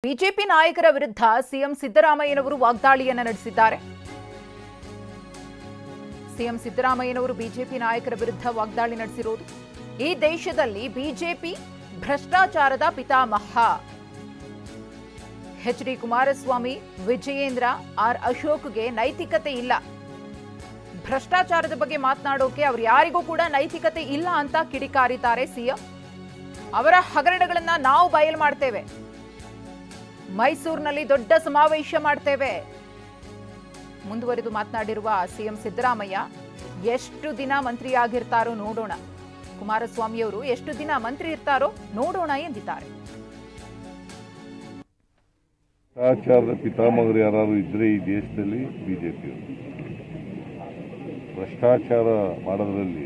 BJP ನಾಯಕರ ವಿರುದ್ಧ CM ಸಿದ್ದರಾಮಯ್ಯನವರು ವಾಗ್ದಾಳಿಯನ್ನು ನಡೆಸಿದ್ದಾರೆ. ಸಿಎಂ ಸಿದ್ದರಾಮಯ್ಯನವರು ಬಿಜೆಪಿ ನಾಯಕರ ವಿರುದ್ಧ ವಾಗ್ದಾಳಿ ನಡೆಸಿರುವುದು, ಈ ದೇಶದಲ್ಲಿ ಬಿಜೆಪಿ ಭ್ರಷ್ಟಾಚಾರದ ಪಿತಾಮಹ ಎಚ್.ಡಿ. ಕುಮಾರಸ್ವಾಮಿ, ವಿಜಯೇಂದ್ರ, ಆರ್ ಅಶೋಕ್ಗೆ ನೈತಿಕತೆ ಇಲ್ಲ. ಭ್ರಷ್ಟಾಚಾರದ ಬಗ್ಗೆ ಮಾತನಾಡೋಕೆ ಅವರು ಯಾರಿಗೂ ಕೂಡ ನೈತಿಕತೆ ಇಲ್ಲ ಅಂತ ಕಿಡಿಕಾರಿದ್ದಾರೆ ಸಿಎಂ. ಅವರ ಹಗರಣಗಳನ್ನ ನಾವು ಬಯಲು ಮಾಡ್ತೇವೆ, ಮೈಸೂರಿನಲ್ಲಿ ದೊಡ್ಡ ಸಮಾವೇಶ ಮಾಡ್ತೇವೆ ಮುಂದುವರೆದು ಮಾತನಾಡಿರುವ ಸಿಎಂ ಸಿದ್ದರಾಮಯ್ಯ, ಎಷ್ಟು ದಿನ ಮಂತ್ರಿಯಾಗಿರ್ತಾರೋ ನೋಡೋಣ, ಕುಮಾರಸ್ವಾಮಿ ಅವರು ಎಷ್ಟು ದಿನ ಮಂತ್ರಿ ಇರ್ತಾರೋ ನೋಡೋಣ ಎಂದಿದ್ದಾರೆ. ಭ್ರಷ್ಟಾಚಾರದ ಪಿತಾಮಹರು ಯಾರು ಇದ್ರೆ ಈ ದೇಶದಲ್ಲಿ ಬಿಜೆಪಿ ಭ್ರಷ್ಟಾಚಾರ ಮಾಡೋದ್ರಲ್ಲಿ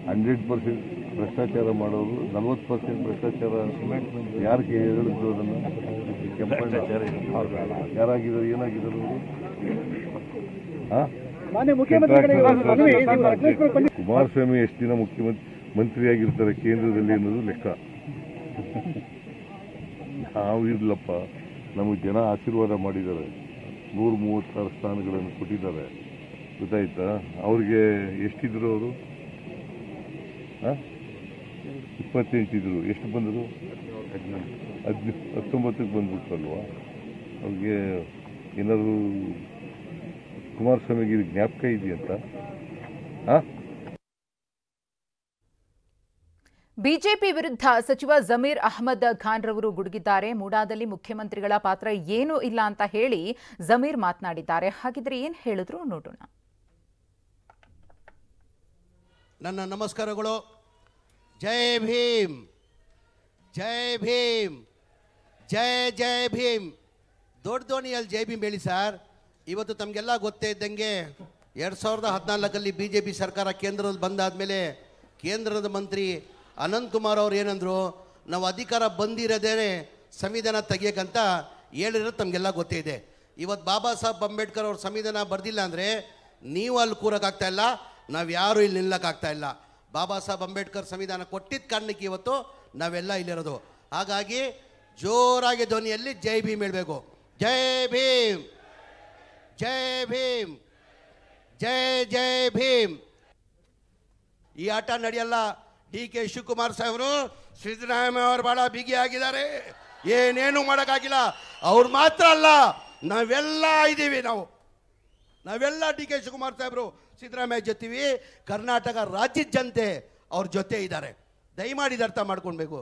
100% ಭ್ರಷ್ಟಾಚಾರ ಮಾಡೋರು, 40% ಭ್ರಷ್ಟಾಚಾರ ಯಾರಿಗೆ ಹೇಳಿದ್ರು ಅದನ್ನು ಕೆಂಪಣ್ಣ ಯಾರಾಗಿದ್ದಾರೆ, ಏನಾಗಿದ್ದಾರೆ ಕುಮಾರಸ್ವಾಮಿ ಎಷ್ಟು ದಿನ ಮಂತ್ರಿಯಾಗಿರ್ತಾರೆ ಕೇಂದ್ರದಲ್ಲಿ ಅನ್ನೋದು ಲೆಕ್ಕ. ನಾವು ಇರ್ಲಪ್ಪ, ನಮಗೆ ಜನ ಆಶೀರ್ವಾದ ಮಾಡಿದ್ದಾರೆ, 136 ಸ್ಥಾನಗಳನ್ನು ಕೊಟ್ಟಿದ್ದಾರೆ, ಗೊತ್ತಾಯ್ತಾ? ಅವ್ರಿಗೆ ಎಷ್ಟಿದ್ರು ಅವರು? 28 ಇದ್ರು, ಎಷ್ಟು ಬಂದರು? 19ಕ್ಕೆ ಬಂದ್ಬಿಟ್ರಲ್ವಾ? ಅವ್ರಿಗೆ ಏನಾದರೂ ಕುಮಾರಸ್ವಾಮಿಗೆ ಜ್ಞಾಪಕ ಇದೆಯಂತ? ಬಿಜೆಪಿ ವಿರುದ್ಧ ಸಚಿವ ಜಮೀರ್ ಅಹ್ಮದ್ ಖಾನ್ ರವರು ಗುಡುಗಿದ್ದಾರೆ. ಮೂಡಾದಲ್ಲಿ ಮುಖ್ಯಮಂತ್ರಿಗಳ ಪಾತ್ರ ಏನೂ ಇಲ್ಲ ಅಂತ ಹೇಳಿ ಜಮೀರ್ ಮಾತನಾಡಿದ್ದಾರೆ. ಹಾಗಿದ್ರೆ ಏನ್ ಹೇಳಿದ್ರು ನೋಡೋಣ. ನನ್ನ ನಮಸ್ಕಾರಗಳು. ಜೈ ಭೀಮ್, ಜೈ ಭೀಮ್, ಜೈ ಜೈ ಭೀಮ್. ದೊಡ್ಡ ಧ್ವನಿಯಲ್ಲಿ ಜೈ ಭೀಮ್ ಹೇಳಿ ಸರ್. ಇವತ್ತು ತಮಗೆಲ್ಲ ಗೊತ್ತೇ ಇದ್ದಂಗೆ 2014 ಬಿಜೆಪಿ ಸರ್ಕಾರ ಕೇಂದ್ರದಲ್ಲಿ ಬಂದಾದ್ಮೇಲೆ ಕೇಂದ್ರದ ಮಂತ್ರಿ ಅನಂತಕುಮಾರ್ ಅವ್ರು ಏನಂದ್ರು, ನಾವು ಅಧಿಕಾರ ಬಂದಿರೋದೇ ಸಂವಿಧಾನ ತೆಗಿಯಕ್ಕಂತ ಹೇಳಿರೋದು ತಮಗೆಲ್ಲ ಗೊತ್ತೇ ಇದೆ. ಇವತ್ತು ಬಾಬಾ ಸಾಹೇಬ್ ಅಂಬೇಡ್ಕರ್ ಅವ್ರ ಸಂವಿಧಾನ ಬರ್ದಿಲ್ಲ ಅಂದರೆ ನೀವು ಅಲ್ಲಿ ಕೂರಕ್ಕಾಗ್ತಾ ಇಲ್ಲ, ನಾವು ಯಾರು ಇಲ್ಲಿ ನಿಲ್ಲಕ್ಕಾಗ್ತಾ ಇಲ್ಲ. ಬಾಬಾ ಸಾಹೇಬ್ ಅಂಬೇಡ್ಕರ್ ಸಂವಿಧಾನ ಕೊಟ್ಟಿದ್ದ ಕಾರಣಕ್ಕೆ ಇವತ್ತು ನಾವೆಲ್ಲ ಇಲ್ಲಿರೋದು. ಹಾಗಾಗಿ ಜೋರಾಗಿ ಧ್ವನಿಯಲ್ಲಿ ಜೈ ಭೀಮ್ ಹೇಳಬೇಕು. ಜೈ ಭೀಮ್, ಜೈ ಭೀಮ್, ಜೈ ಜೈ ಭೀಮ್. ಈ ಆಟ ನಡೆಯಲ್ಲ. ಡಿ.ಕೆ. ಶಿವಕುಮಾರ್ ಸಾಹೇಬರು ಸಿದ್ದರಾಮಯ್ಯ ಅವರು ಬಹಳ ಬಿಗಿಯಾಗಿದ್ದಾರೆ, ಏನೇನು ಮಾಡೋಕ್ಕಾಗಿಲ್ಲ. ಅವ್ರು ಮಾತ್ರ ಅಲ್ಲ, ನಾವೆಲ್ಲ ಇದ್ದೀವಿ. ನಾವೆಲ್ಲ ಡಿ.ಕೆ. ಶಿವಕುಮಾರ್ ಸಾಹೇಬರು ಸಿದ್ದರಾಮಯ್ಯ ಜೊತೆವಿ. ಕರ್ನಾಟಕ ರಾಜ್ಯದ ಜನತೆ ಅವ್ರ ಜೊತೆ ಇದ್ದಾರೆ. ದಯಮಾಡಿ ಅರ್ಥ ಮಾಡ್ಕೊಳ್ಬೇಕು.